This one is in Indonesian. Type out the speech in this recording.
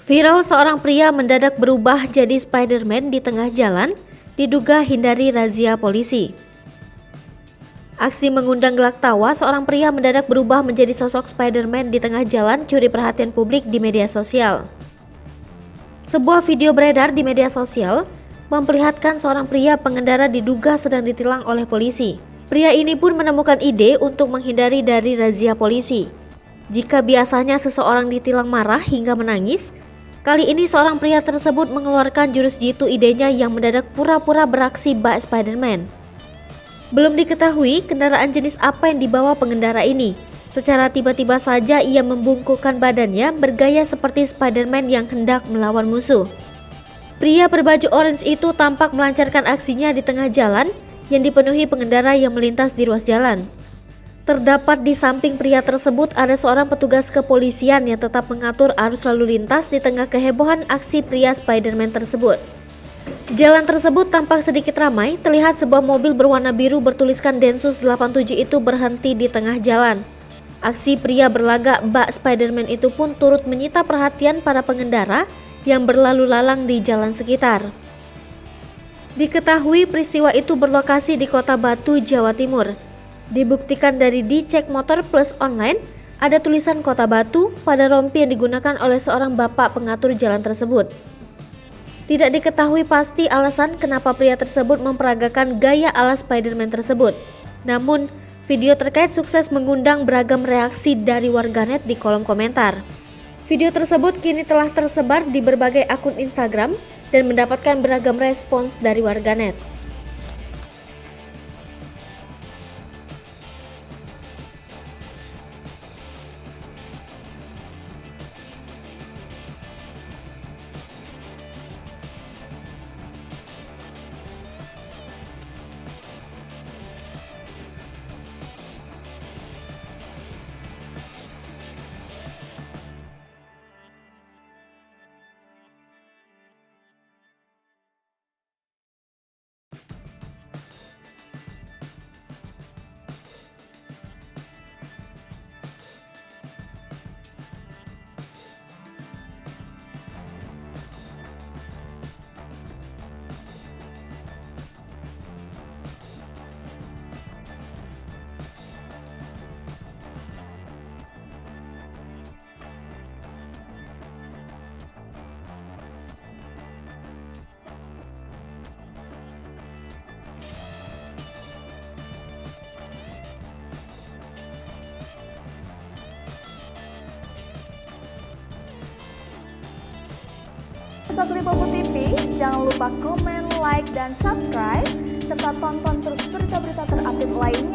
Viral seorang pria mendadak berubah jadi Spider-Man di tengah jalan, diduga hindari razia polisi. Aksi mengundang gelak tawa, seorang pria mendadak berubah menjadi sosok Spider-Man di tengah jalan curi perhatian publik di media sosial. Sebuah video beredar di media sosial memperlihatkan seorang pria pengendara diduga sedang ditilang oleh polisi. Pria ini pun menemukan ide untuk menghindari dari razia polisi. Jika biasanya seseorang ditilang marah hingga menangis, kali ini seorang pria tersebut mengeluarkan jurus jitu idenya yang mendadak pura-pura beraksi bak Spider-Man. Belum diketahui kendaraan jenis apa yang dibawa pengendara ini. Secara tiba-tiba saja ia membungkukkan badannya bergaya seperti Spider-Man yang hendak melawan musuh. Pria berbaju orange itu tampak melancarkan aksinya di tengah jalan yang dipenuhi pengendara yang melintas di ruas jalan. Terdapat di samping pria tersebut ada seorang petugas kepolisian yang tetap mengatur arus lalu lintas di tengah kehebohan aksi pria Spider-Man tersebut. Jalan tersebut tampak sedikit ramai, terlihat sebuah mobil berwarna biru bertuliskan Densus 87 itu berhenti di tengah jalan. Aksi pria berlagak bak Spider-Man itu pun turut menyita perhatian para pengendara yang berlalu lalang di jalan sekitar. Diketahui peristiwa itu berlokasi di Kota Batu, Jawa Timur. Dibuktikan dari dicek motor plus online, ada tulisan Kota Batu pada rompi yang digunakan oleh seorang bapak pengatur jalan tersebut. Tidak diketahui pasti alasan kenapa pria tersebut memperagakan gaya ala Spider-Man tersebut. Namun, video terkait sukses mengundang beragam reaksi dari warganet di kolom komentar. Video tersebut kini telah tersebar di berbagai akun Instagram dan mendapatkan beragam respons dari warganet. Satelit Popo TV, jangan lupa komen, like, dan subscribe, serta tonton terus berita-berita terupdate lainnya